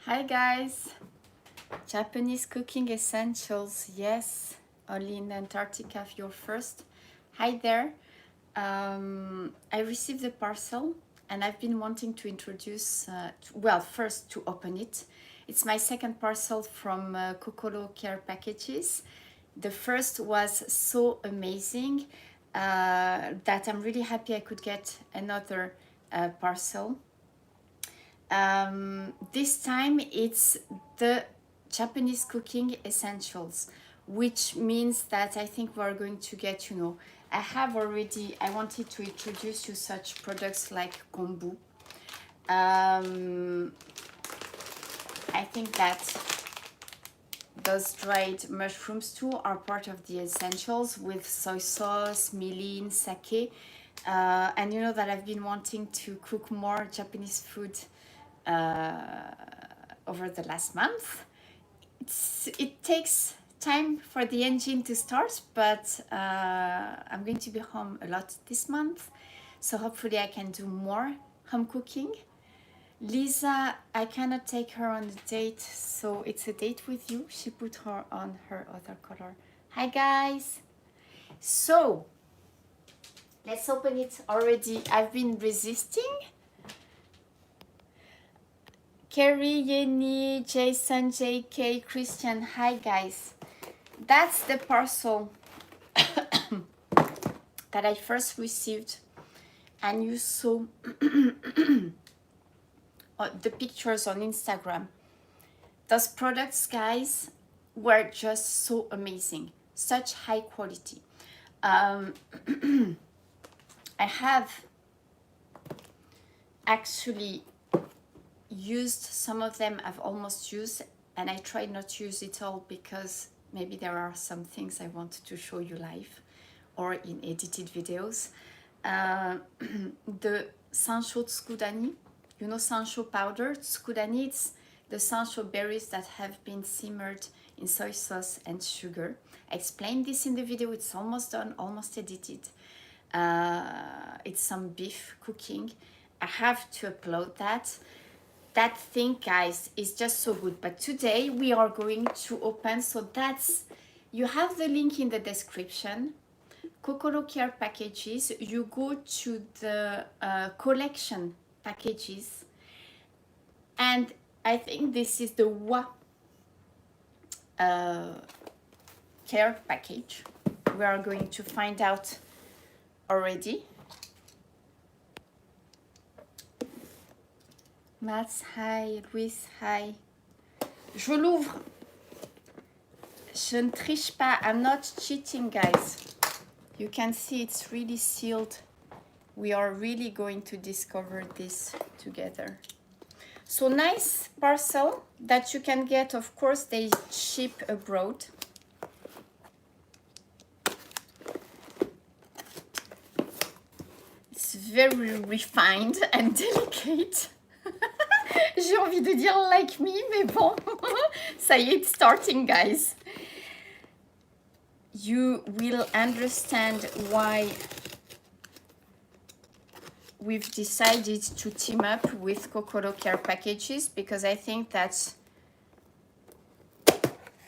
Hi guys, Japanese cooking essentials. Yes, only in Antarctica you're first. Hi there. I received the parcel and I've been wanting to introduce, well, first to open it. It's my second parcel from Kokoro Care Packages. The first was so amazing that I'm really happy I could get another parcel. This time it's the Japanese cooking essentials, which means that I think we're going to get, I wanted to introduce you such products like kombu. I think that those dried mushrooms too are part of the essentials with soy sauce, mirin, sake. And you know that I've been wanting to cook more Japanese food over the last month. It takes time for the engine to start, but I'm going to be home a lot this month, so hopefully I can do more home cooking. Lisa, I cannot take her on a date, so it's a date with you. She put her on her other color. Hi guys. So let's open it already. I've been resisting. Kerry, Yenny, Jason, JK, Christian, hi guys. That's the parcel that I first received, and you saw the pictures on Instagram. Those products, guys, were just so amazing, such high quality. I have actually used some of them. I've almost used, and I tried not to use it all because maybe there are some things I wanted to show you live or in edited videos. The sansho tsukudani, you know, sansho powder tsukudani, it's the sansho berries that have been simmered in soy sauce and sugar. I explained this in the video. It's almost done, almost edited. It's some beef cooking. I have to upload that. That thing, guys, is just so good. But today we are going to open, so that's, you have the link in the description. Kokoro Care Packages, you go to the collection packages, and I think this is the Wa care package. We are going to find out already. Mats, hi. Louis, hi. Je l'ouvre. Je ne triche pas. I'm not cheating, guys. You can see it's really sealed. We are really going to discover this together. So nice parcel that you can get. Of course, they ship abroad. It's very refined and delicate. J'ai envie de dire like me, mais bon, ça y est, it's starting, guys. You will understand why we've decided to team up with Kokoro Care Packages, because I think that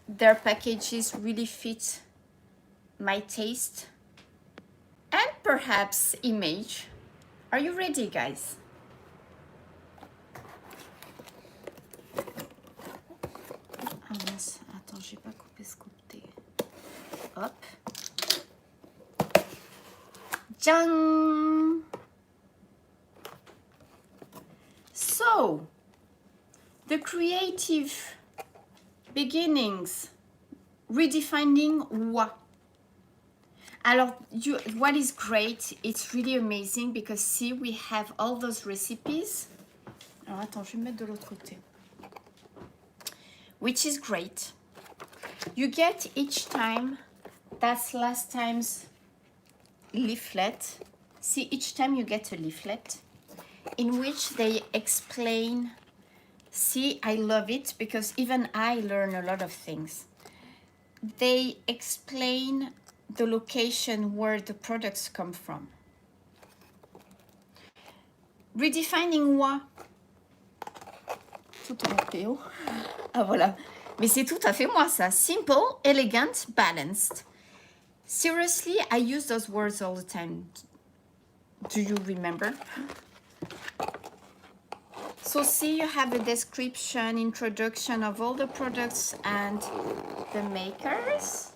their packages really fit my taste and perhaps image. Are you ready, guys? Ah mince, attends, j'ai pas coupé ce côté. Hop. Jang! So, the creative beginnings, redefining wa. Alors, what is great, it's really amazing because see, we have all those recipes. Alors, attends, je vais me mettre de l'autre côté. Which is great. You get each time, that's last time's leaflet. See, each time you get a leaflet in which they explain. See, I love it because even I learn a lot of things. They explain the location where the products come from. Redefining wa. Chotomatteo. Ah voilà. Mais c'est tout à fait moi ça. Simple, elegant, balanced. Seriously, I use those words all the time. Do you remember? So see, you have a description, introduction of all the products and the makers.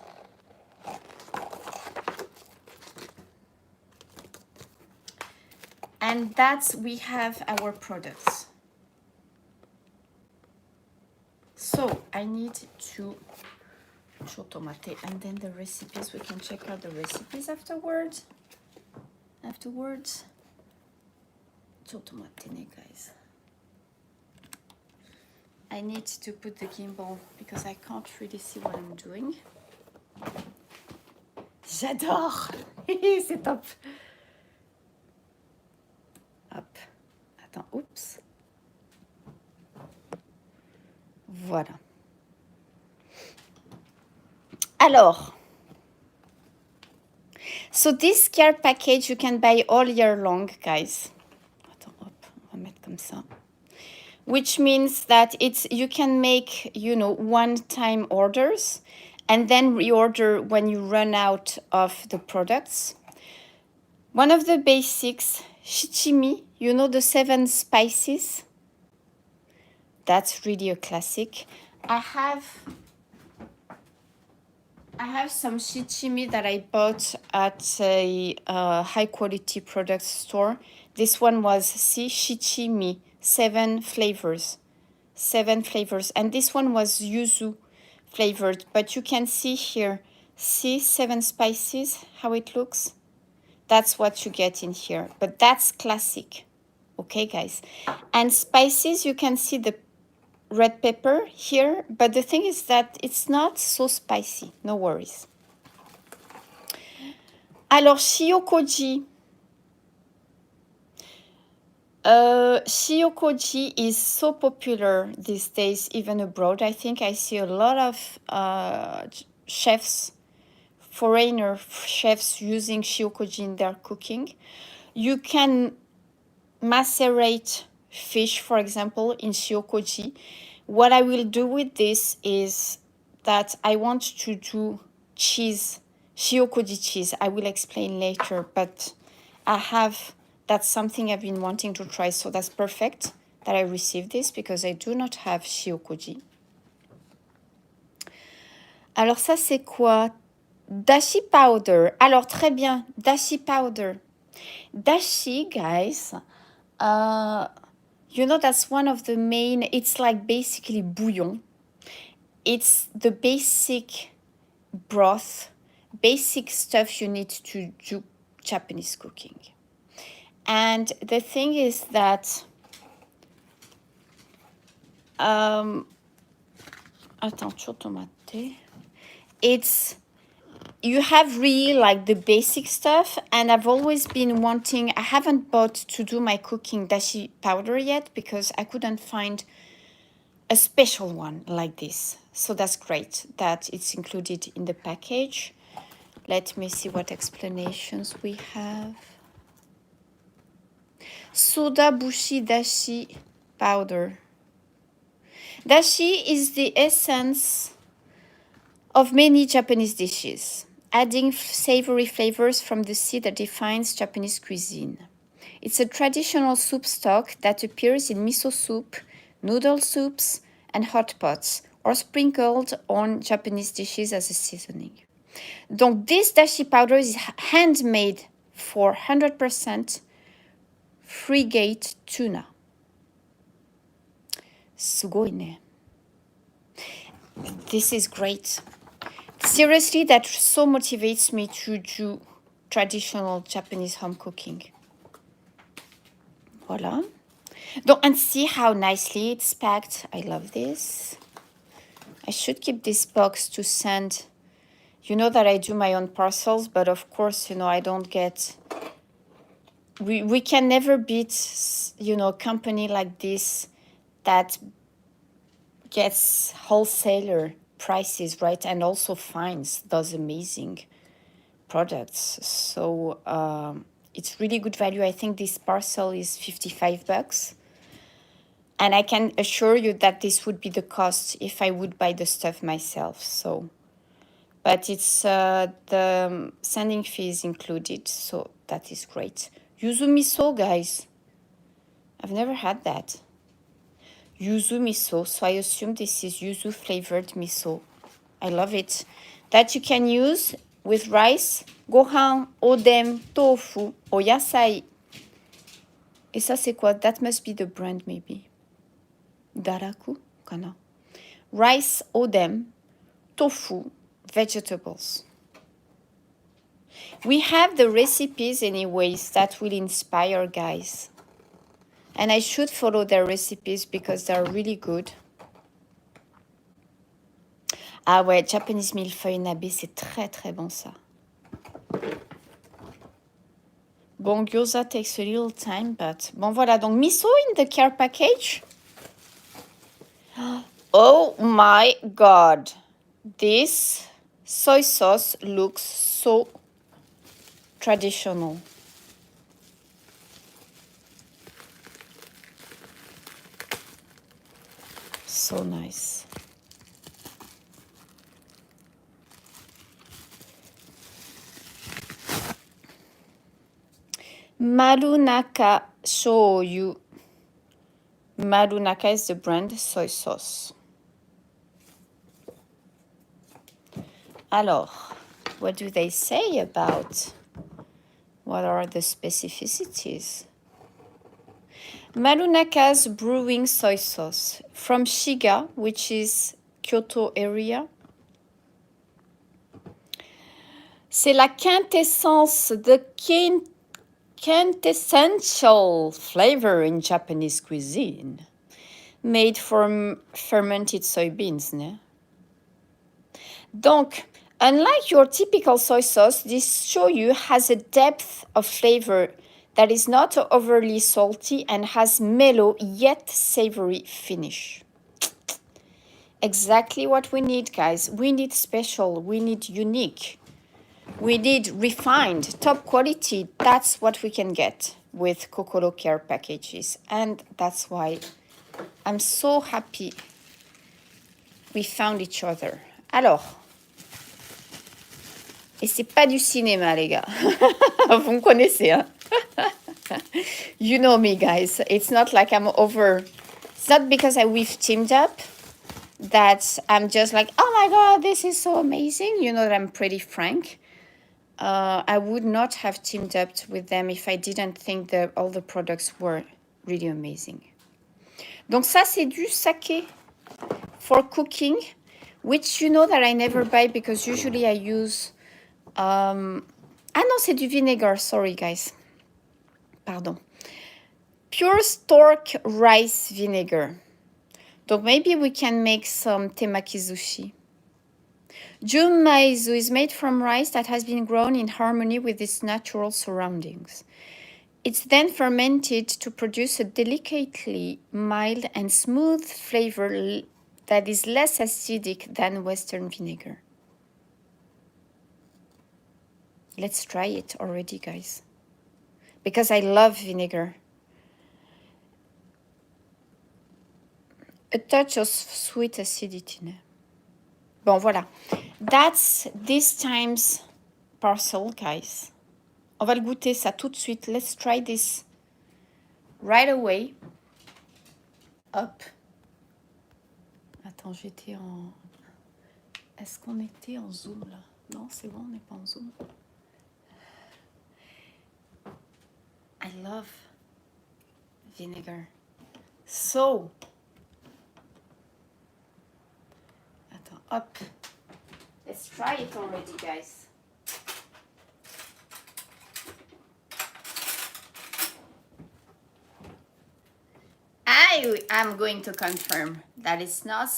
And that's, we have our products. So I need to chotomate and then the recipes. We can check out the recipes afterwards. Chotomate, guys. I need to put the gimbal because I can't really see what I'm doing. J'adore. C'est top. Hop. Attends, oups. Voilà. Alors, so this care package you can buy all year long, guys. Attends, hop, on va mettre comme ça. Which means that it's, you can make, you know, one-time orders and then reorder when you run out of the products. One of the basics, shichimi, you know, the 7 spices. That's really a classic. I have some shichimi that I bought at a high quality product store. This one was, see, shichimi, 7 flavors. 7 flavors. And this one was yuzu flavored. But you can see here, see 7 spices, how it looks? That's what you get in here. But that's classic. Okay, guys. And spices, you can see the red pepper here, but the thing is that it's not so spicy, no worries. Alors, shiokoji. Shiokoji is so popular these days, even abroad. I think I see a lot of chefs, foreigner chefs using shiokoji in their cooking. You can macerate fish, for example, in shiokoji. What I will do with this is that I want to do cheese, shiokoji cheese. I will explain later, but that's something I've been wanting to try, so that's perfect that I received this because I do not have shiokoji. Alors ça c'est quoi? Dashi powder. Alors très bien, dashi powder. Dashi, guys, you know, that's one of the main, it's like basically bouillon. It's the basic broth, basic stuff you need to do Japanese cooking. And the thing is that, attends, chotomate. It's, you have really like the basic stuff, and I've always been wanting, I haven't bought to do my cooking dashi powder yet because I couldn't find a special one like this. So that's great that it's included in the package. Let me see what explanations we have. Soda bushi dashi powder. Dashi is the essence of many Japanese dishes, adding savory flavors from the sea that defines Japanese cuisine. It's a traditional soup stock that appears in miso soup, noodle soups, and hot pots, or sprinkled on Japanese dishes as a seasoning. Donc, this dashi powder is handmade for 100% frigate tuna. Sugoi ne. This is great. Seriously, that so motivates me to do traditional Japanese home cooking. Voila. And see how nicely it's packed. I love this. I should keep this box to send. You know that I do my own parcels, but of course, you know, I don't get... We can never beat, you know, a company like this that gets wholesaler prices, right? And also finds those amazing products. So it's really good value. I think this parcel is $55. And I can assure you that this would be the cost if I would buy the stuff myself. So, but it's the sending fee is included, so that is great. Yuzu miso, guys. I've never had that. Yuzu miso, so I assume this is yuzu flavored miso. I love it. That you can use with rice, gohan, odem, tofu, oyasai. Et ça c'est quoi? That must be the brand maybe. Daraku? Kana. Rice, odem, tofu, vegetables. We have the recipes anyways that will inspire, guys. And I should follow their recipes because they're really good. Ah ouais, Japanese millefeuille nabe, c'est très très bon ça. Bon, gyoza takes a little time, but... Bon, voilà, donc miso in the care package. Oh my god. This soy sauce looks so traditional. So nice. Marunaka shoyu. Marunaka is the brand soy sauce. Alors, what do they say about what are the specificities? Marunaka's brewing soy sauce from Shiga, which is Kyoto area. C'est la quintessence, the quintessential flavor in Japanese cuisine, made from fermented soybeans. Ne? Donc, unlike your typical soy sauce, this shoyu has a depth of flavor that is not overly salty and has mellow yet savory finish. Exactly what we need, guys. We need special, we need unique. We need refined, top quality. That's what we can get with Kokoro Care packages. And that's why I'm so happy we found each other. Alors, et c'est pas du cinéma, les gars. Vous me connaissez, hein? You know me, guys. It's not like I'm over... It's not because we've teamed up that I'm just like, oh my God, this is so amazing. You know that I'm pretty frank. I would not have teamed up with them if I didn't think that all the products were really amazing. Donc ça, c'est du sake for cooking, which you know that I never buy because usually I use... Ah non, c'est du vinegar. Sorry, guys. Pardon. Pure stork rice vinegar. Donc maybe we can make some temaki sushi. Junmaizu is made from rice that has been grown in harmony with its natural surroundings. It's then fermented to produce a delicately mild and smooth flavor that is less acidic than Western vinegar. Let's try it already, guys. Because I love vinegar. A touch of sweet acidity. Bon, voilà. That's this time's parcel, guys. On va le goûter ça tout de suite. Let's try this right away. Hop. Attends, j'étais en... Est-ce qu'on était en Zoom, là? Non, c'est bon, on n'est pas en Zoom. I love vinegar. So... Attends, hop. Let's try it already, guys. I'm going to confirm that it's not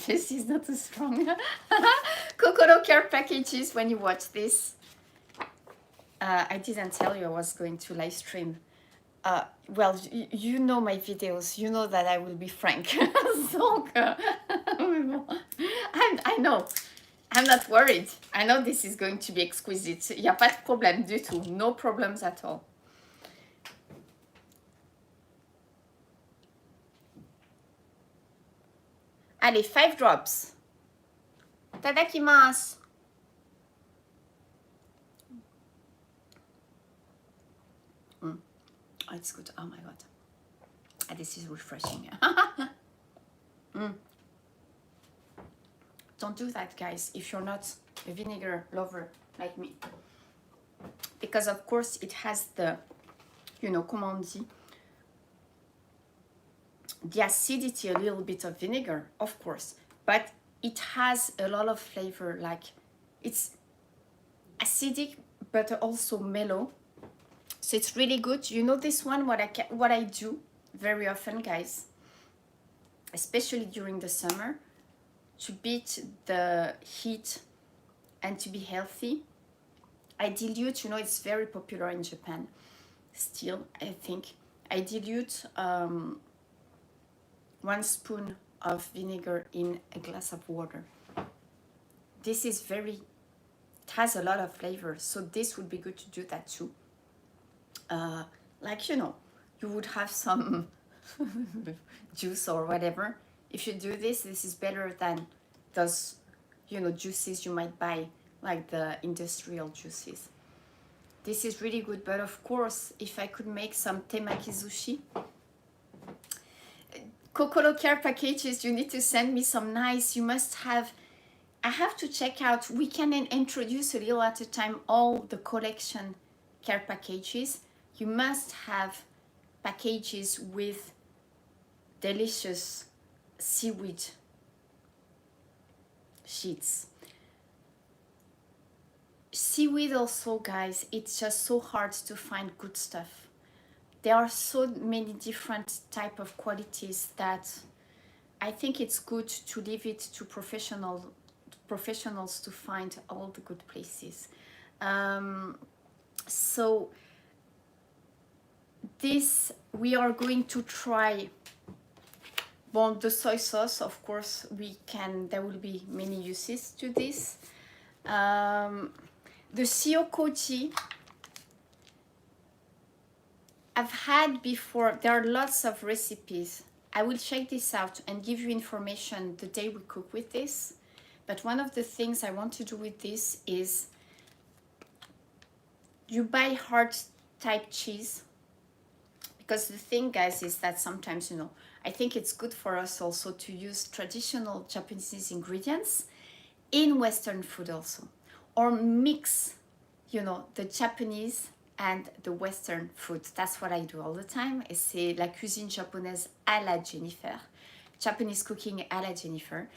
this is not too strong. Kokoro Care packages when you watch this. I didn't tell you I was going to live stream. Well, you know my videos. You know that I will be frank. So, I know. I'm not worried. I know this is going to be exquisite. Il n'y a pas de problème du tout. No problems at all. Allez, 5 drops. Tadakimasu. Oh, it's good. Oh my god. This is refreshing. Don't do that, guys, if you're not a vinegar lover like me. Because, of course, it has the, you know, comment on dit, the acidity, a little bit of vinegar, of course. But it has a lot of flavor, like it's acidic, but also mellow. So it's really good. You know this one, what I do very often, guys, especially during the summer, to beat the heat and to be healthy, I dilute, you know, it's very popular in Japan still, I think. I dilute 1 spoon of vinegar in a glass of water. This is very, it has a lot of flavor, so this would be good to do that too. Like, you know, you would have some juice or whatever. If you do this, this is better than those, you know, juices you might buy, like the industrial juices. This is really good. But of course, if I could make some temaki sushi, Kokoro Care packages, you need to send me some nice. You must have, I have to check out, we can introduce a little at a time all the collection care packages. You must have packages with delicious seaweed sheets. Seaweed also, guys, it's just so hard to find good stuff. There are so many different type of qualities that I think it's good to leave it to professionals to find all the good places. So this, we are going to try, well, the soy sauce, of course, there will be many uses to this. The shiokoji, I've had before. There are lots of recipes. I will check this out and give you information the day we cook with this. But one of the things I want to do with this is you buy hard type cheese. Because the thing, guys, is that sometimes, you know, I think it's good for us also to use traditional Japanese ingredients in Western food also. Or mix, you know, the Japanese and the Western food. That's what I do all the time. Et c'est la cuisine japonaise à la Jennifer. Japanese cooking à la Jennifer.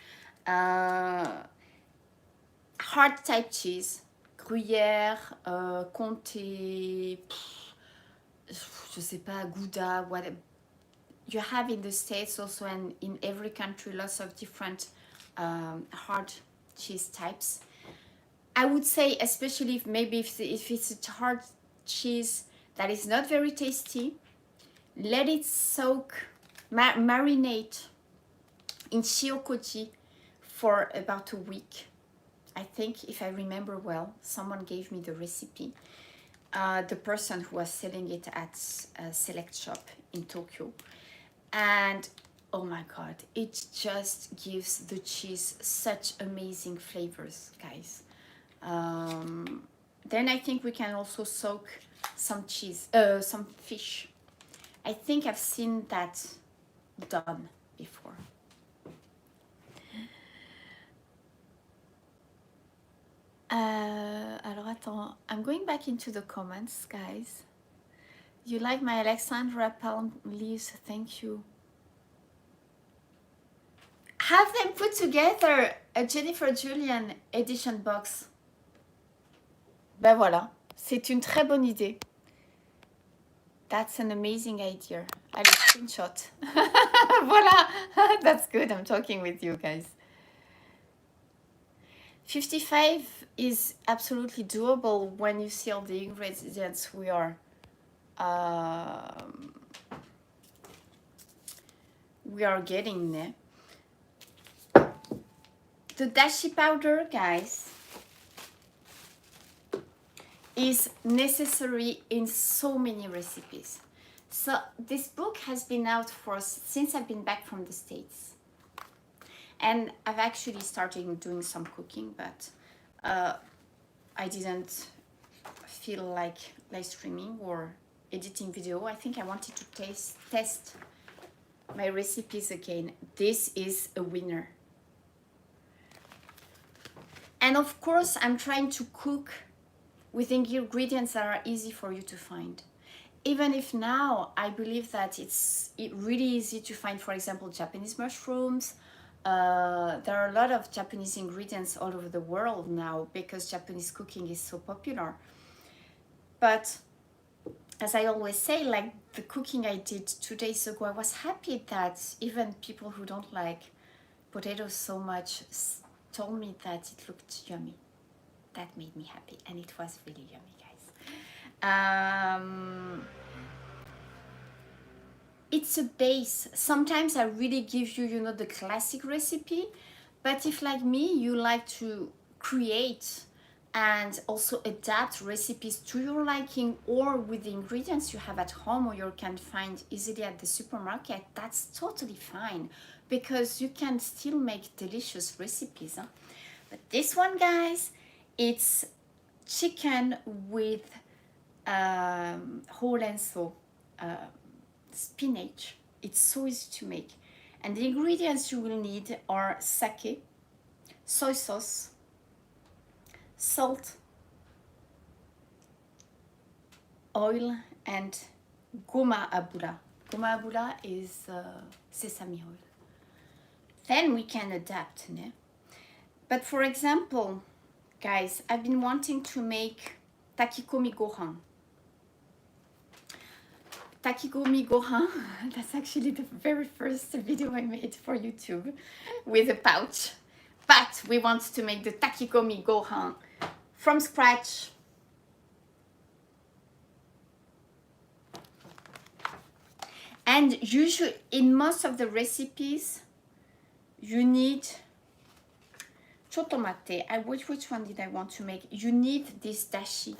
Hard type cheese. Gruyère, Comté, je sais pas, Gouda, whatever. You have in the States also, and in every country, lots of different hard cheese types. I would say, especially if it's a hard cheese that is not very tasty, let it soak, marinate in shiokoji for about a week. I think, if I remember well, someone gave me the recipe. The person who was selling it at a select shop in Tokyo. And oh my god, it just gives the cheese such amazing flavors, guys. Then I think we can also soak some some fish. I think I've seen that done before. Alors attends, I'm going back into the comments, guys. You like my Alexandra palm leaves? Thank you. Have them put together a Jennifer Julian edition box. Ben voilà, c'est une très bonne idée. That's an amazing idea. Allez, screenshot. Voilà, that's good. I'm talking with you guys. 55 is absolutely doable when you see all the ingredients we are getting there. The dashi powder, guys, is necessary in so many recipes. So this book has been out since I've been back from the States. And I've actually started doing some cooking, but I didn't feel like live streaming or editing video. I think I wanted to test my recipes again. This is a winner. And of course, I'm trying to cook with ingredients that are easy for you to find. Even if now I believe that it's really easy to find, for example, Japanese mushrooms. There are a lot of Japanese ingredients all over the world now because Japanese cooking is so popular. But as I always say, like the cooking I did 2 days ago, I was happy that even people who don't like potatoes so much told me that it looked yummy. That made me happy, and it was really yummy, guys. It's a base. Sometimes I really give you, you know, the classic recipe, but if like me, you like to create and also adapt recipes to your liking or with the ingredients you have at home or you can find easily at the supermarket, that's totally fine because you can still make delicious recipes. Huh? But this one, guys, it's chicken with whole and so spinach. It's so easy to make. And the ingredients you will need are sake, soy sauce, salt, oil, and goma abura. Goma abura is sesame oil. Then we can adapt. Ne? But for example, guys, I've been wanting to make takikomi gohan. Takikomi gohan, that's actually the very first video I made for YouTube with a pouch. But we want to make the takikomi gohan from scratch. And usually in most of the recipes, you need chotomate. Which one did I want to make? You need this dashi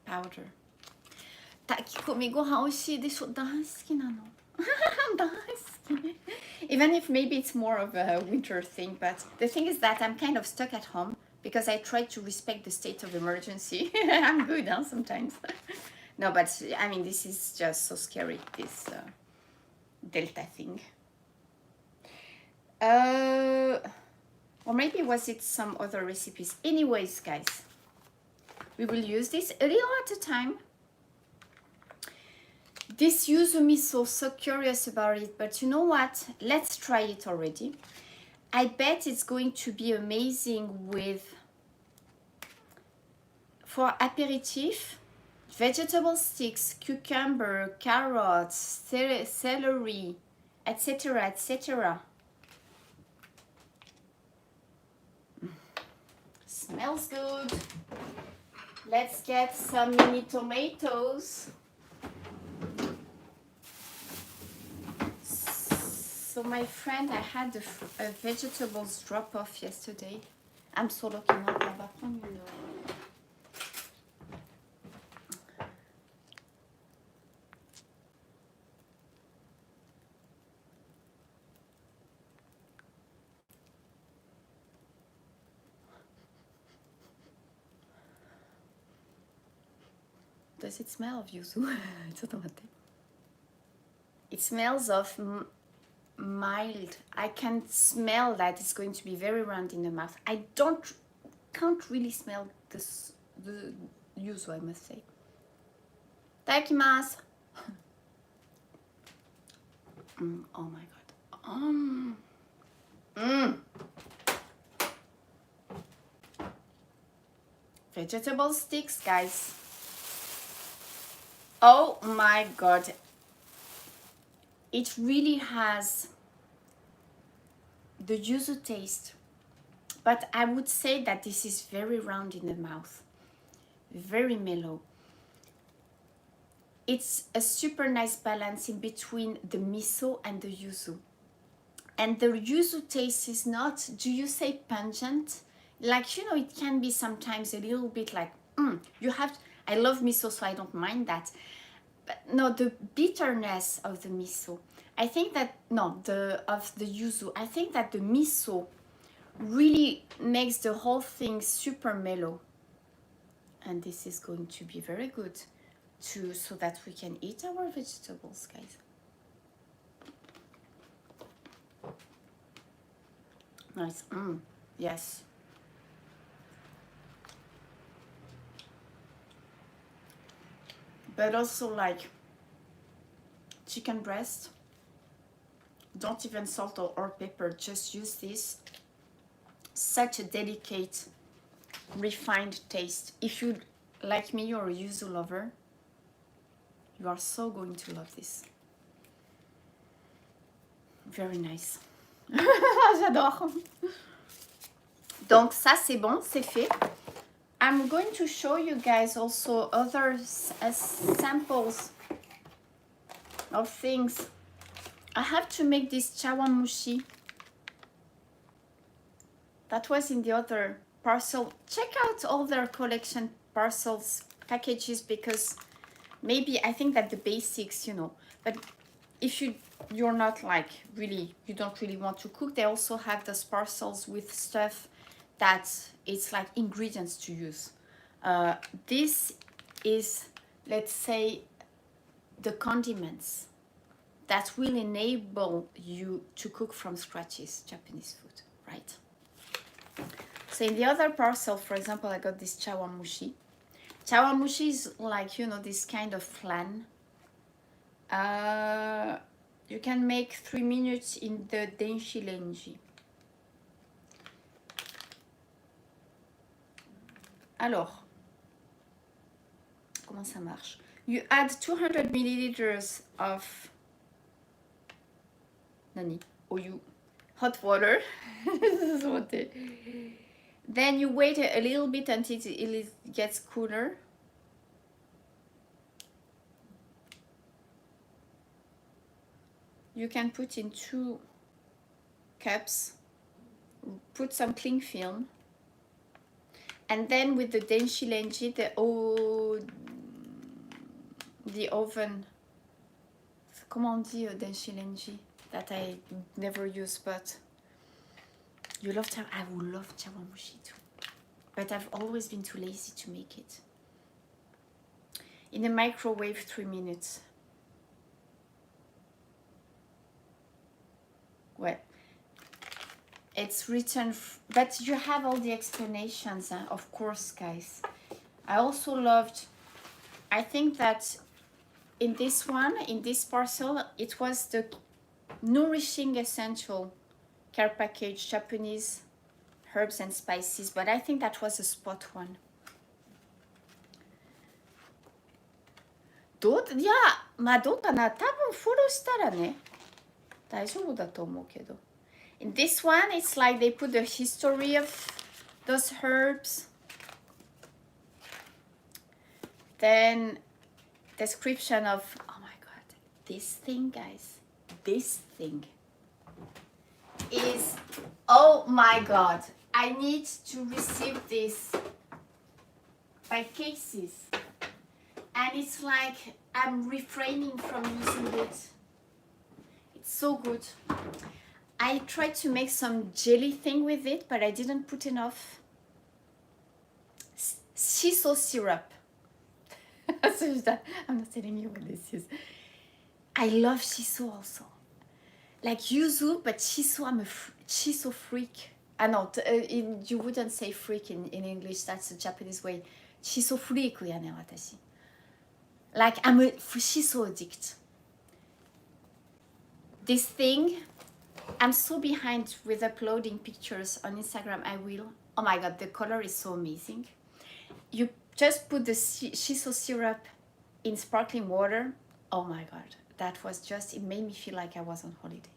powder. Takikomi gohan 美味しいでしょ。大好きなの。大好き。Even if maybe it's more of a winter thing, but the thing is that I'm kind of stuck at home because I try to respect the state of emergency. I'm good, huh, sometimes. No, but I mean, this is just so scary, this Delta thing. Or maybe was it some other recipes? Anyways, guys, we will use this a little at a time. This yuzu miso, so curious about it, but you know what? Let's try it already. I bet it's going to be amazing with, for aperitif, vegetable sticks, cucumber, carrots, celery, etc., etc. Smells good. Let's get some mini tomatoes. So my friend, I had a vegetables drop-off yesterday. I'm so lucky. On va prendre une... Does it smell of yuzu? It smells of mild. I can smell that it's going to be very round in the mouth. I can't really smell the yuzu, I must say. Itadakimasu. Oh my god. Vegetable sticks, guys. Oh my god. It really has the yuzu taste, but I would say that this is very round in the mouth, very mellow. It's a super nice balance in between the miso and the yuzu. And the yuzu taste is not, do you say pungent? Like, you know, it can be sometimes a little bit like, you have, I love miso, so I don't mind that. But no, the bitterness of the miso I think that, no, of the yuzu, I think that the miso really makes the whole thing super mellow. And this is going to be very good too, so that we can eat our vegetables, guys. Nice. Yes. But also like chicken breast, don't even salt or pepper, just use this. Such a delicate, refined taste. If you, like me, you're a yuzu lover, you are so going to love this. Very nice. J'adore. Donc ça c'est bon, c'est fait. I'm going to show you guys also other samples of things. I have to make this chawanmushi. That was in the other parcel. Check out all their collection parcels, packages, because maybe I think that the basics, you know, but if you're not like really, you don't really want to cook, they also have those parcels with stuff that it's like ingredients to use. This is, let's say, the condiments that will enable you to cook from scratches Japanese food, right? So in the other parcel, for example, I got this chawanmushi. Chawanmushi is like, you know, this kind of flan. You can make 3 minutes in the denshi lenji. Alors, comment ça marche? You add 200 milliliters of nani? Oyu, hot water. Then you wait a little bit until it gets cooler. You can put in 2 cups, put some cling film, and then with the denshi lenji, the oven, comment on dit denshi lenji, that I never use, but you love I would love chawanmushi too, but I've always been too lazy to make it. In the microwave 3 minutes. Well, it's written, but you have all the explanations, of course, guys. I also loved, I think that in this one, in this parcel, it was the nourishing essential care package, Japanese herbs and spices, but I think that was a spot one. Yeah, まあどうかな、多分フォローしたらね、大丈夫だと思うけど。In this one, it's like they put the history of those herbs. Then description of, oh my god, this thing, guys, this thing is, oh my god, I need to receive this by cases. And it's like I'm refraining from using it. It's so good. I tried to make some jelly thing with it, but I didn't put enough shiso syrup. I'm not telling you what this is. I love shiso also. Like yuzu, but shiso, I'm a shiso freak. No, you wouldn't say freak in English, that's a Japanese way. Shiso freak yane watashi. Like I'm a shiso addict. This thing, I'm so behind with uploading pictures on Instagram. I will. Oh my god, the color is so amazing. You just put the shiso syrup in sparkling water. Oh my god, that was just, it made me feel like I was on holidays.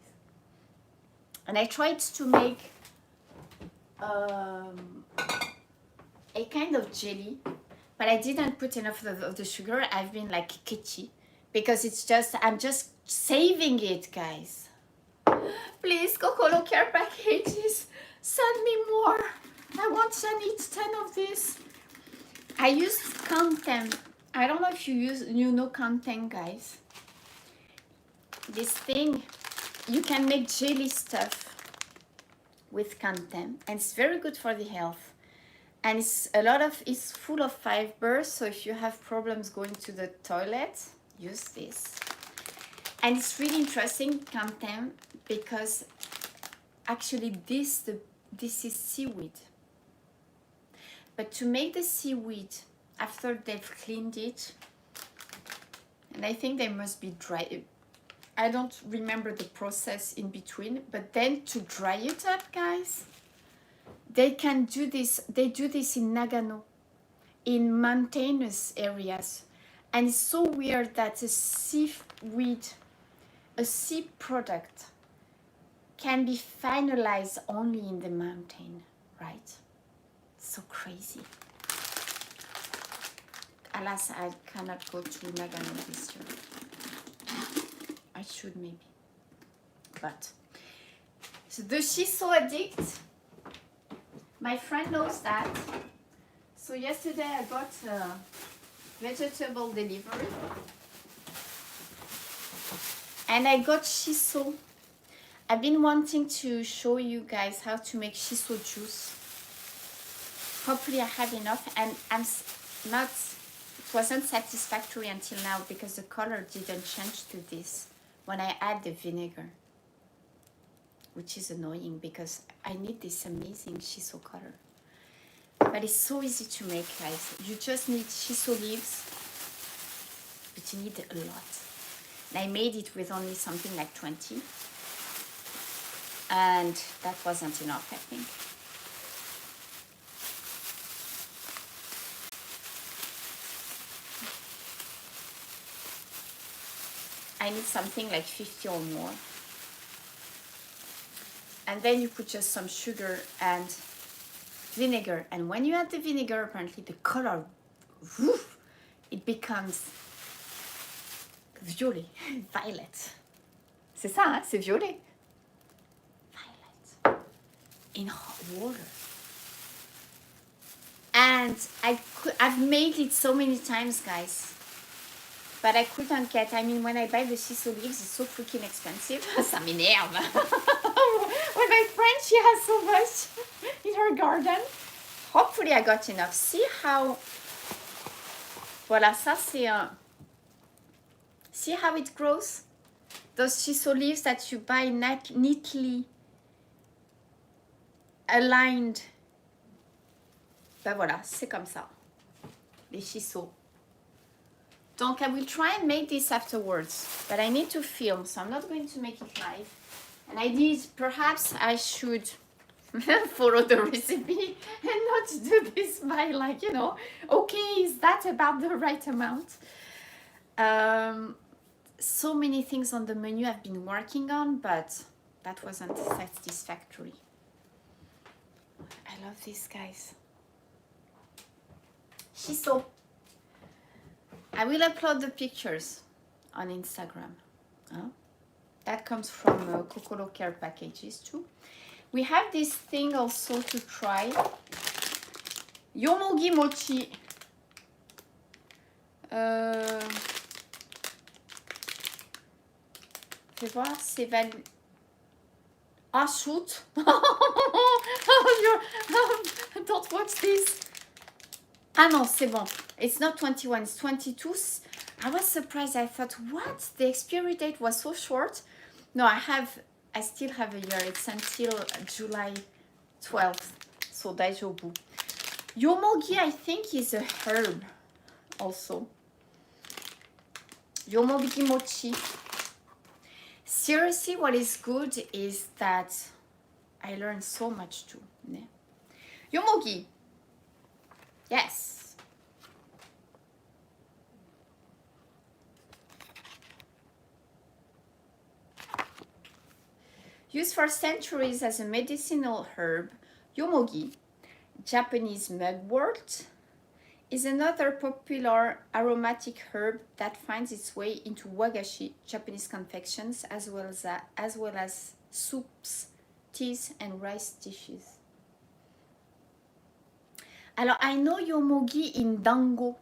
And I tried to make a kind of jelly, but I didn't put enough of the sugar. I've been like kitschy because it's just, I'm just saving it, guys. Please, Kokoro Care Packages, send me more. I want to eat 10 of this. I used Kanten. I don't know if you know Kanten, guys. this thing, you can make jelly stuff with kantem, and it's very good for the health. And it's full of fiber, so if you have problems going to the toilet, use this. And it's really interesting, kantem, because actually this is seaweed. But to make the seaweed, after they've cleaned it, and I think they must be dry. I don't remember the process in between, but then to dry it up, guys, they can do this. They do this in Nagano, in mountainous areas. And it's so weird that a seaweed, a sea product, can be finalized only in the mountain, right? So crazy. Alas, I cannot go to Nagano this year. I should maybe. But so the Shiso addict, my friend knows that. So yesterday I got a vegetable delivery. And I got Shiso. I've been wanting to show you guys how to make Shiso juice. Hopefully I have enough, and it wasn't satisfactory until now because the color didn't change to this when I add the vinegar, which is annoying because I need this amazing Shiso color. But it's so easy to make, guys. You just need Shiso leaves, but you need a lot. And I made it with only something like 20. And that wasn't enough, I think. I need something like 50 or more. And then you put just some sugar and vinegar. And when you add the vinegar, apparently the color, woof, it becomes violet, violet. C'est ça, hein? C'est violet. Violet. In hot water. And I've made it so many times, guys. But I couldn't get, I mean, when I buy the Shiso leaves, it's so freaking expensive. Ça m'énerve. When my friend, she has so much in her garden. Hopefully I got enough. See how, voilà, ça c'est un, see how it grows? Those Shiso leaves that you buy neatly aligned. Ben voilà, c'est comme ça. Les Shiso. Donc I will try and make this afterwards, but I need to film, so I'm not going to make it live. And I need, perhaps I should follow the recipe and not do this by, like, you know, okay, is that about the right amount? So many things on the menu I've been working on, but that wasn't satisfactory. I love this, guys. Shiso. I will upload the pictures on Instagram. That comes from Kokoro Care Packages too. We have this thing also to try. Yomogi Mochi. Fais voir, c'est valide. Ah, shoot! Don't watch this. Ah non, c'est bon. It's not 21, it's 22. I was surprised. I thought, what? The expiry date was so short. No, I still have a year. It's until July 12th. So daijoubu. Yomogi, I think, is a herb also. Yomogi mochi. Seriously, what is good is that I learned so much too. Yomogi. Yes. Used for centuries as a medicinal herb, yomogi, Japanese mugwort, is another popular aromatic herb that finds its way into wagashi, Japanese confections, as well as soups, teas, and rice dishes. Alors, I know yomogi in dango.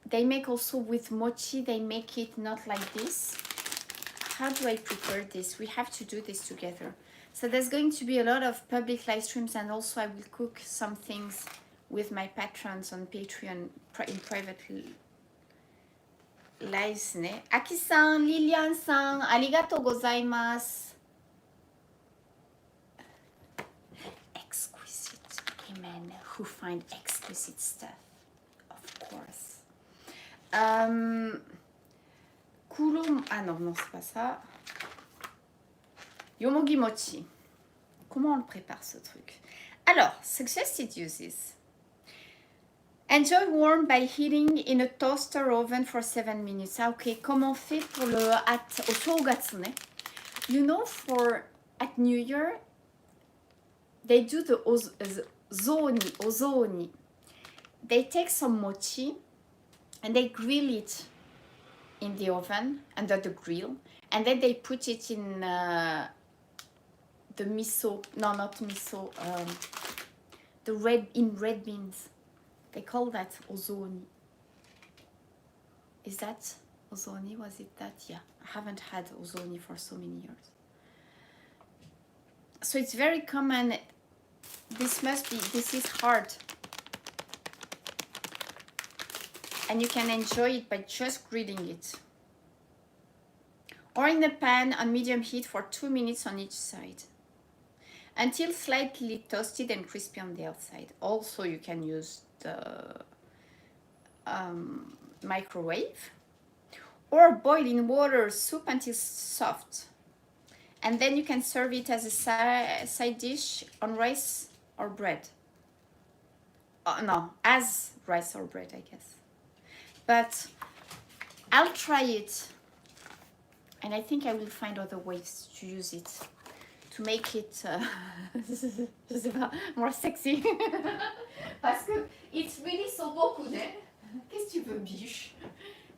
they make also with mochi, they make it not like this. How do I prepare this? We have to do this together. So there's going to be a lot of public live streams, and also I will cook some things with my patrons on Patreon in private lives ne. Aki-san, Lilian-san, arigatou gozaimasu. Exquisite women who find exquisite stuff, of course. Kuro... Ah non, non, c'est pas ça. Yomogi mochi. Comment on le prépare ce truc? Alors, suggested uses. Enjoy warm by heating in a toaster oven for 7 minutes. Ah, ok, comment on fait pour le au shogatsu ne? You know, at New Year, they do the O-zōni. They take some mochi and they grill it in the oven under the grill, and then they put it in the miso. No, not miso. The red beans. They call that O-zōni. Is that O-zōni? Was it that? Yeah, I haven't had O-zōni for so many years. So it's very common. This is hard. And you can enjoy it by just grilling it. Or in a pan on medium heat for 2 minutes on each side, until slightly toasted and crispy on the outside. Also, you can use the microwave, or boil in water soup until soft. And then you can serve it as a side dish on rice or bread. No, as rice or bread, I guess. But I'll try it. And I think I will find other ways to use it, to make it je sais pas, more sexy. Parce que it's really so beaucoup, né? Qu'est-ce que tu veux, biche?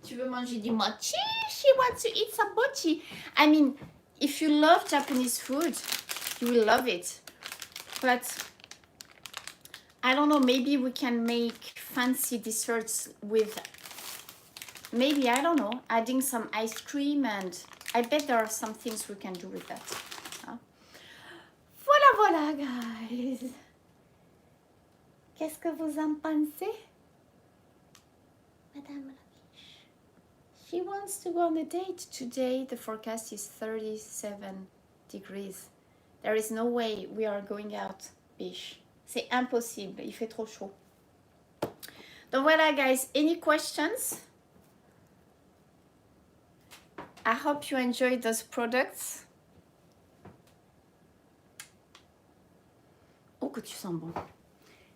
Tu veux manger du mochi? She wants to eat some mochi. I mean, if you love Japanese food, you will love it. But I don't know, maybe we can make fancy desserts with, maybe, I don't know, adding some ice cream, and I bet there are some things we can do with that. Huh? Voilà, guys. Qu'est-ce que vous en pensez? Madame Lavish. She wants to go on a date. Today the forecast is 37 degrees. There is no way we are going out, biche. C'est impossible, il fait trop chaud. Donc voilà, guys, any questions? I hope you enjoyed those products. Oh, que tu sens bon.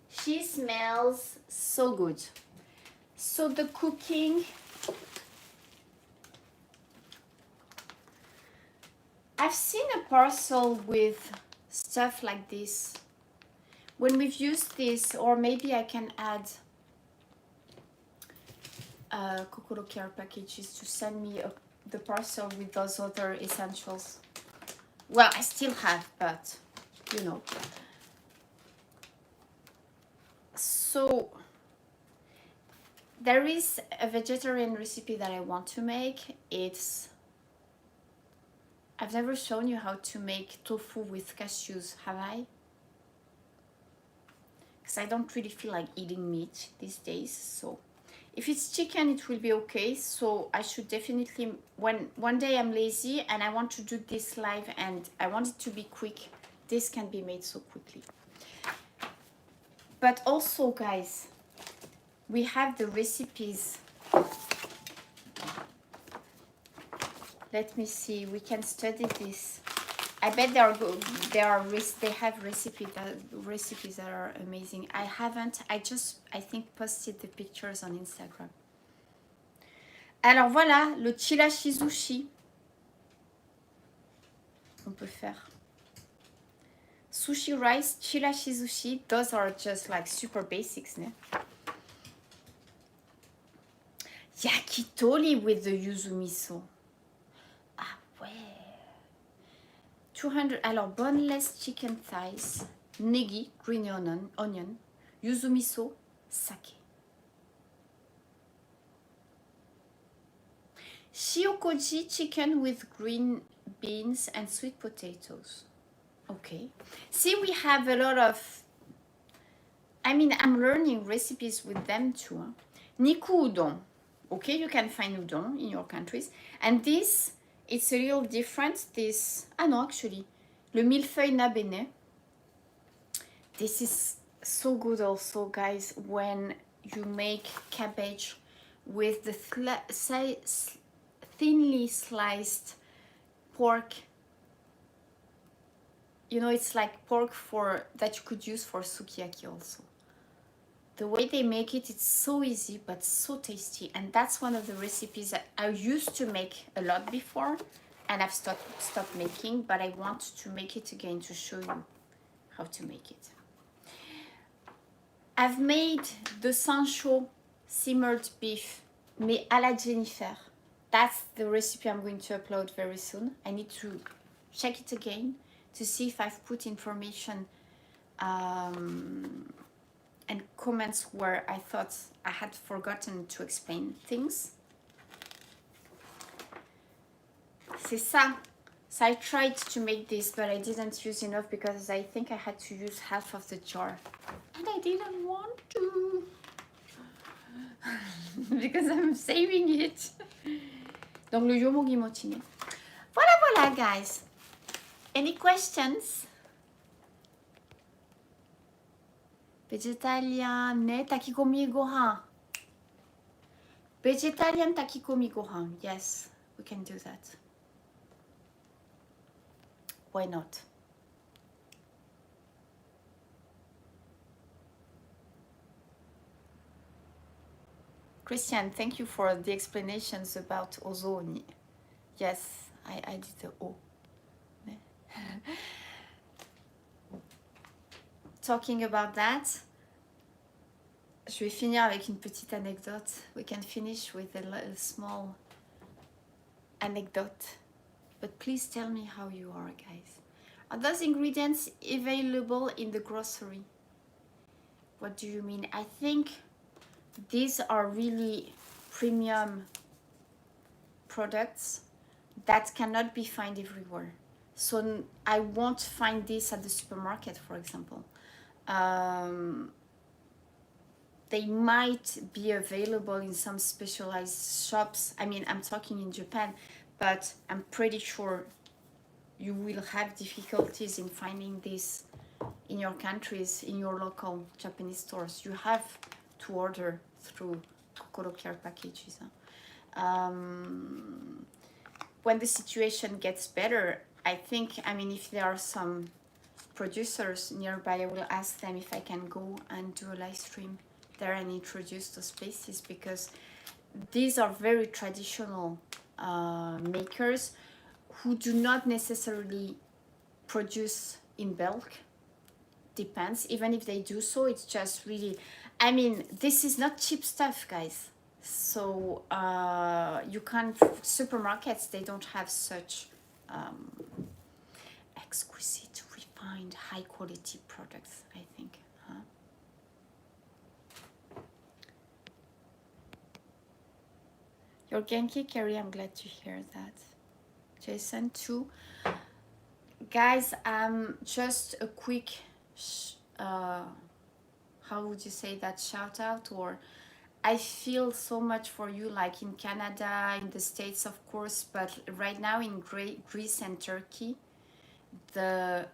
She smells so good. So the cooking, I've seen a parcel with stuff like this. When we've used this, or maybe I can add Kokoro Care packages to send me the parcel with those other essentials. Well, I still have, but you know. So there is a vegetarian recipe that I want to make. I've never shown you how to make tofu with cashews, have I? Because I don't really feel like eating meat these days. So if it's chicken, it will be okay. So I should definitely, when one day I'm lazy and I want to do this live and I want it to be quick, this can be made so quickly. But also, guys, we have the recipes. Let me see, we can study this. I bet they have recipes that are amazing. I think posted the pictures on Instagram. Alors voilà, le chirashi sushi. On peut faire sushi rice, chirashi sushi. Those are just like super basics, né? Yakitori with the yuzu miso. Ah ouais. 200, alors boneless chicken thighs, negi, green onion, yuzu miso, sake. Shiokoji chicken with green beans and sweet potatoes. Okay. See, we have a lot of, I mean, I'm learning recipes with them too. Huh? Niku udon. Okay, you can find udon in your countries. And this, it's a little different. This, no, actually, le millefeuille nabene. This is so good also, guys, when you make cabbage with the thinly sliced pork. You know, it's like pork that you could use for sukiyaki also. The way they make it, it's so easy but so tasty, and that's one of the recipes that I used to make a lot before, and I've stopped making, but I want to make it again to show you how to make it. I've made the sancho simmered beef, mais à la Jennifer. That's the recipe I'm going to upload very soon. I need to check it again to see if I've put information and comments where I thought I had forgotten to explain things. C'est ça. So I tried to make this, but I didn't use enough because I think I had to use half of the jar. And I didn't want to. Because I'm saving it. Donc le yomogi mochi. Voilà, guys. Any questions? Vegetarian ne takikomi gohan. Vegetarian takikomi gohan. Yes, we can do that. Why not? Christian, thank you for the explanations about O-zōni. Yes, I did the O. Talking about that, je vais finir avec une petite anecdote. We can finish with a small anecdote. But please tell me how you are, guys. Are those ingredients available in the grocery? What do you mean? I think these are really premium products that cannot be found everywhere. So I won't find this at the supermarket, for example. They might be available in some specialized shops. I mean, I'm talking in Japan, but I'm pretty sure you will have difficulties in finding this in your countries, in your local Japanese stores. You have to order through Kokoro Care packages. When the situation gets better, I think, I mean, if there are some producers nearby, I will ask them if I can go and do a live stream there and introduce those places, because these are very traditional makers who do not necessarily produce in bulk. Depends. Even if they do so, it's just really, I mean, this is not cheap stuff, guys. So you can't, supermarkets, they don't have such exquisite, refined, high quality products, I think. Your Genki, Carrie, I'm glad to hear that. Jason too. Guys, just a quick how would you say that, shout out, or I feel so much for you, like in Canada, in the States, of course, but right now in Greece and Turkey, the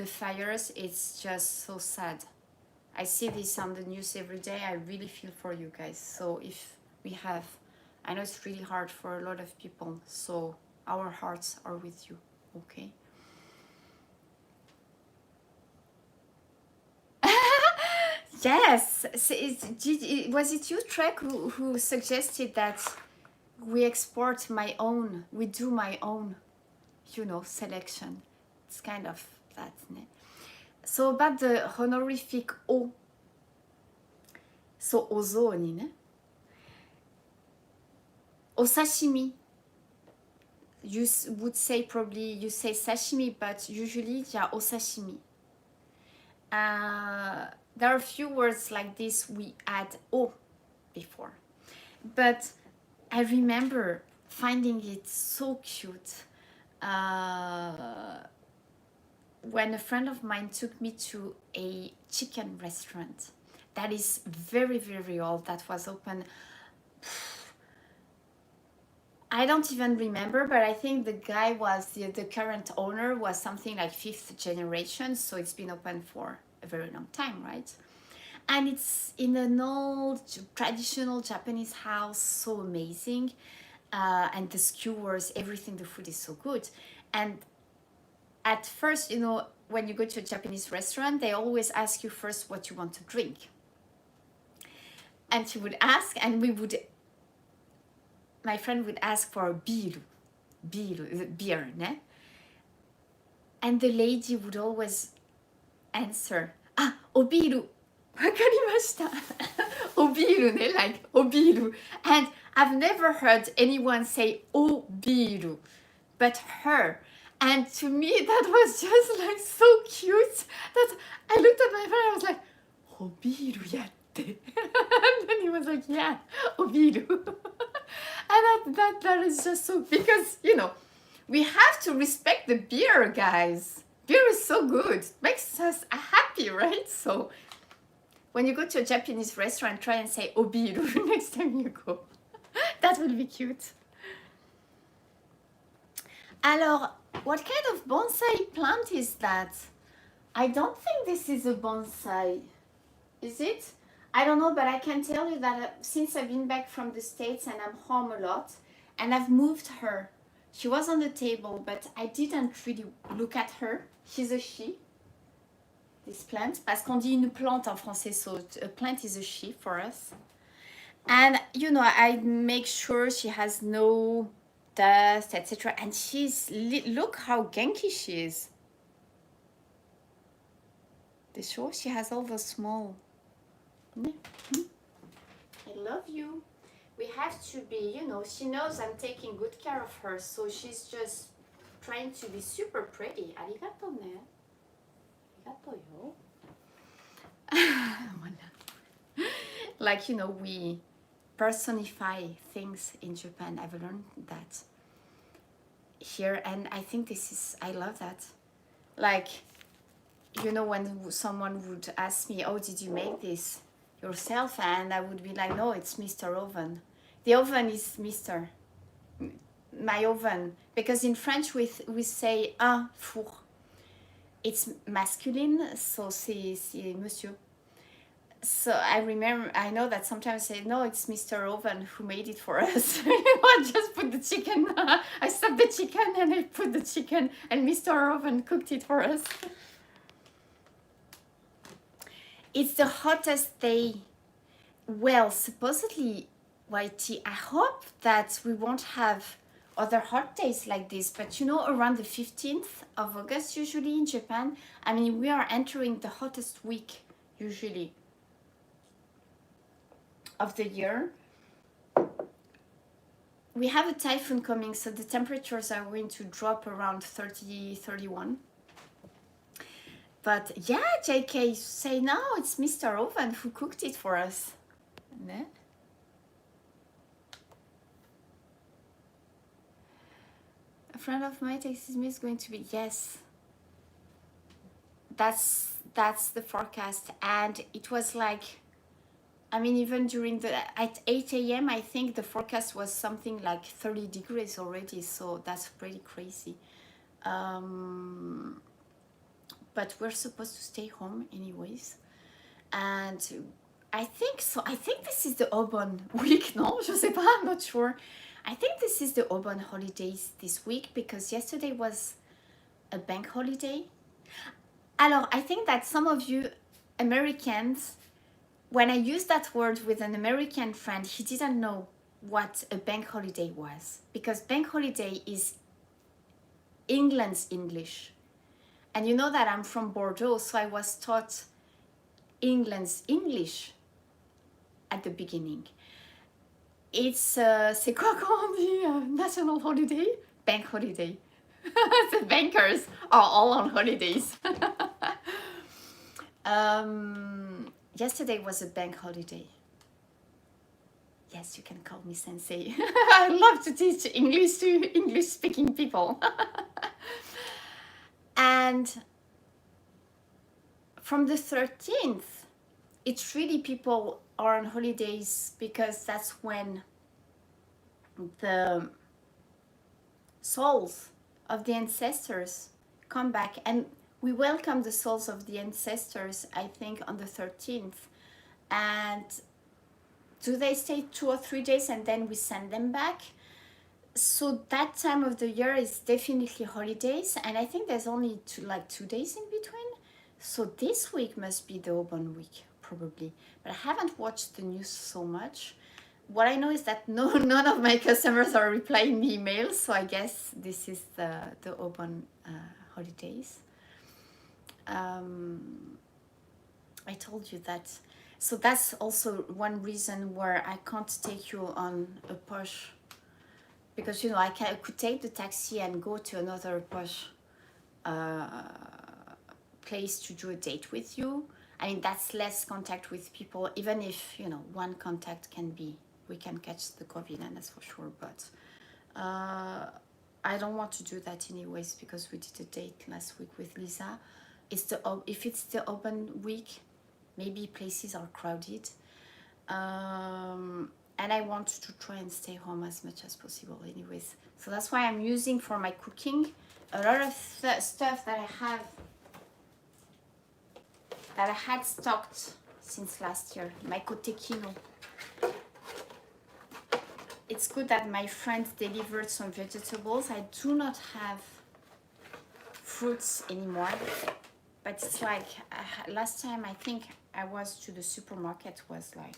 fires, it's just so sad. I see this on the news every day. I really feel for you guys. So if we have, I know it's really hard for a lot of people, so our hearts are with you, okay? Yes, so was it you, Trek, who suggested that we export my own, we do my own, you know, selection? It's kind of that. So about the honorific O, so O-zōni, ne? O-sashimi, you would say, probably you say sashimi, but usually yeah, O-sashimi. There are a few words like this we add O before, but I remember finding it so cute. When a friend of mine took me to a chicken restaurant that is very, very old, that was open, I don't even remember, but I think the guy was, the current owner was something like 5th generation, so it's been open for a very long time, right? And it's in an old traditional Japanese house, so amazing. And the skewers, everything, the food is so good. And at first, you know, when you go to a Japanese restaurant, they always ask you first what you want to drink. And she would ask, and my friend would ask for a beer, ne? And the lady would always answer, ah, おビール。わかりました。おビールね, like おビール. And I've never heard anyone say おビール but her. And to me, that was just like so cute that I looked at my friend and I was like, おビールやって. And then he was like, yeah, おビール. And that is just so, because, you know, we have to respect the beer, guys. Beer is so good. It makes us happy, right? So when you go to a Japanese restaurant, try and say obiru next time you go. That would be cute. Alors, what kind of bonsai plant is that? I don't think this is a bonsai. Is it? I don't know, but I can tell you that since I've been back from the States and I'm home a lot, and I've moved her. She was on the table, but I didn't really look at her. She's a she. This plant, parce qu'on dit une plante en français, so a plant is a she for us. And you know, I make sure she has no dust, etc. And she's, look how genki she is. The show, she has all the small. I love you. We have to be, you know, she knows I'm taking good care of her, so she's just trying to be super pretty. Arigato ne. Arigato yo. Like, you know, we personify things in Japan. I've learned that here, and I think this is, I love that. Like, you know, when someone would ask me, oh, did you make this yourself? And I would be like, no, it's Mr. Oven. The oven is Mr. My oven. Because in French we say un four. It's masculine, so c'est monsieur. So I know that sometimes I say, no, it's Mr. Oven who made it for us. I just put the chicken, I stuck the chicken and I put the chicken, and Mr. Oven cooked it for us. It's the hottest day. Well, supposedly, YT, I hope that we won't have other hot days like this, but you know, around the 15th of August, usually in Japan, I mean, we are entering the hottest week, usually, of the year. We have a typhoon coming, so the temperatures are going to drop around 30, 31. But yeah, JK, say now it's Mr. Oven who cooked it for us. Ne? A friend of mine texted me is going to be, yes. That's the forecast. And it was like, I mean, even during at 8 a.m., I think the forecast was something like 30 degrees already. So that's pretty crazy. But we're supposed to stay home anyways. And I think so. I think this is the Obon week, no? Je sais pas, I'm not sure. I think this is the Obon holidays this week because yesterday was a bank holiday. Alors, I think that some of you Americans, when I used that word with an American friend, he didn't know what a bank holiday was, because bank holiday is England's English. And you know that I'm from Bordeaux, so I was taught England's English at the beginning. It's, c'est quoi quand on dit national holiday? Bank holiday. The bankers are all on holidays. Yesterday was a bank holiday. Yes, you can call me sensei. I love to teach English to English-speaking people. And from the 13th, it's really people are on holidays because that's when the souls of the ancestors come back, and we welcome the souls of the ancestors, I think, on the 13th. And do they stay 2 or 3 days and then we send them back? So that time of the year is definitely holidays, and I think there's only 2 days in between. So this week must be the Obon week, probably. But I haven't watched the news so much. What I know is that none of my customers are replying the emails, so I guess this is the Obon holidays. I told you that. So that's also one reason where I can't take you on a push, because you know I could take the taxi and go to another push place to do a date with you. I mean, that's less contact with people, even if, you know, one contact can be, we can catch the COVID, and that's for sure. But I don't want to do that anyways, because we did a date last week with Lisa. If it's the open week, maybe places are crowded. And I want to try and stay home as much as possible anyways. So that's why I'm using for my cooking a lot of stuff that I had stocked since last year. My kotekino. It's good that my friend delivered some vegetables. I do not have fruits anymore, but it's like last time I think I was to the supermarket was like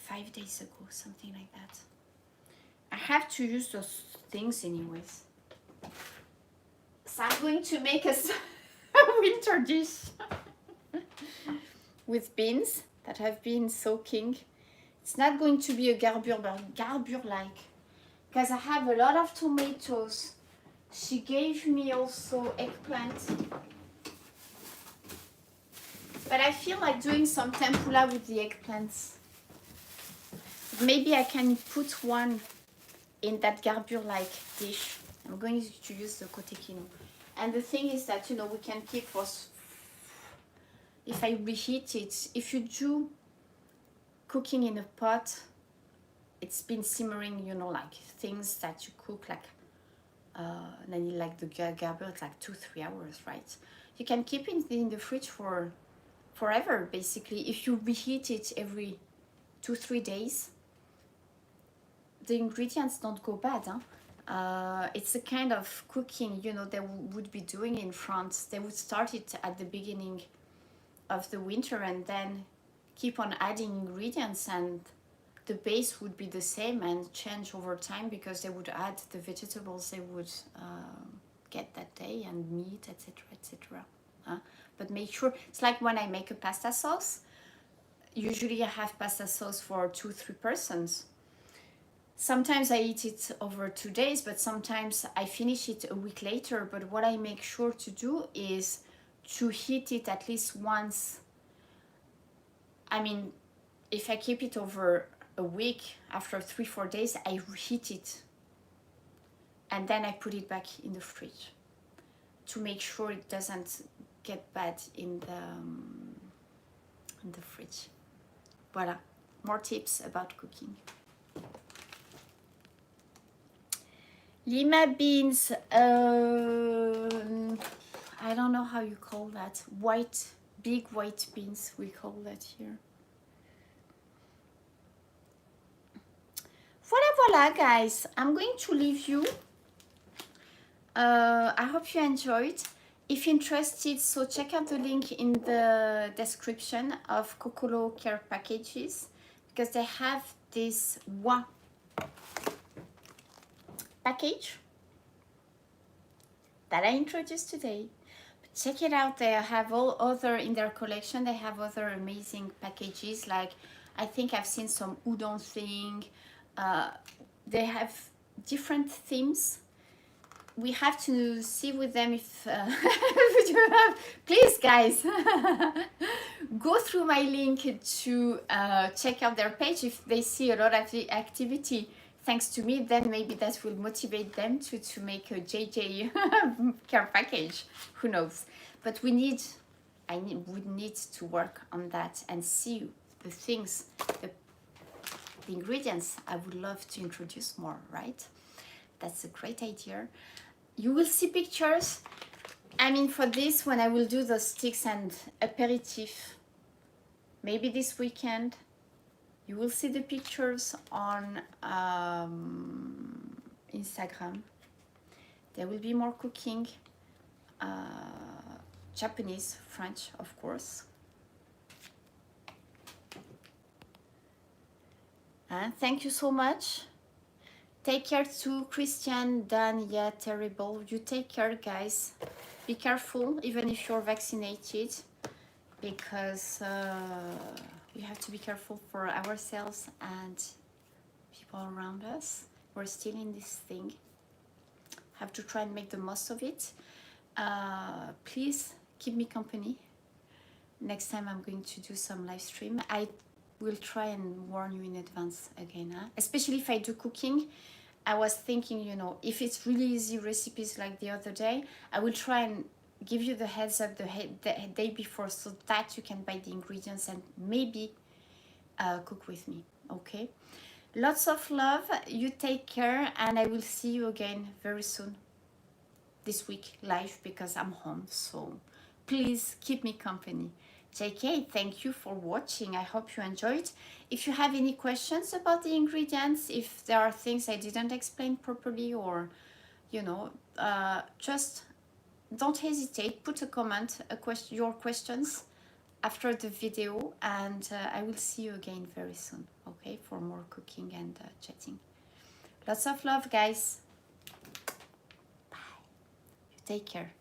5 days ago, something like that. I have to use those things anyways. So I'm going to make a winter dish with beans that have been soaking. It's not going to be a garbure, but garbure-like, because I have a lot of tomatoes. She gave me also eggplant. But I feel like doing some tempura with the eggplants. Maybe I can put one in that garbure-like dish. I'm going to use the kotekino. And the thing is that, you know, we can keep for, if I reheat it, if you do cooking in a pot, it's been simmering, you know, like things that you cook like, like the garbure, it's like 2-3 hours, right? You can keep it in the fridge for forever, basically. If you reheat it every 2-3 days, the ingredients don't go bad, huh? It's the kind of cooking, you know, they would be doing in France. They would start it at the beginning of the winter and then keep on adding ingredients, and the base would be the same and change over time, because they would add the vegetables they would get that day, and meat, etc., etc. But make sure, it's like when I make a pasta sauce, usually I have pasta sauce for 2-3 persons. Sometimes I eat it over 2 days, but sometimes I finish it a week later. But what I make sure to do is to heat it at least once. I mean, if I keep it over a week, after 3-4 days, I reheat it. And then I put it back in the fridge to make sure it doesn't get bad in the fridge. Voila, more tips about cooking. Lima beans, I don't know how you call that. Big white beans, we call that here. Voila, guys. I'm going to leave you. I hope you enjoyed. If interested, so check out the link in the description of Kokoro Care Packages, because they have this package that I introduced today. But check it out. They have all other in their collection. They have other amazing packages. Like, I think I've seen some udon thing. They have different themes we have to see with them if you have, please guys go through my link to check out their page. If they see a lot of the activity thanks to me, then maybe that will motivate them to make a JJ care package, who knows. But we need to work on that and see the things, the ingredients I would love to introduce more, right? That's a great idea. You will see pictures. I mean, for this, when I will do the sticks and aperitif, maybe this weekend, you will see the pictures on Instagram. There will be more cooking, Japanese, French, of course. And thank you so much. Take care too, Christian, Dan, yeah, terrible. You take care, guys. Be careful, even if you're vaccinated, because we have to be careful for ourselves and people around us. We're still in this thing. Have to try and make the most of it. Please keep me company. Next time I'm going to do some live stream. I will try and warn you in advance again, huh? Especially if I do cooking. I was thinking, you know, if it's really easy recipes like the other day, I will try and give you the heads up the day before so that you can buy the ingredients and maybe cook with me, okay? Lots of love. You take care, and I will see you again very soon this week live because I'm home. So please keep me company. JK, thank you for watching. I hope you enjoyed. If you have any questions about the ingredients, if there are things I didn't explain properly, or you know, just don't hesitate. Put a comment, your questions after the video, and I will see you again very soon, okay, for more cooking and chatting. Lots of love, guys. Bye. You take care.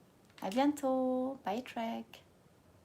À bientôt. Bye, Trek.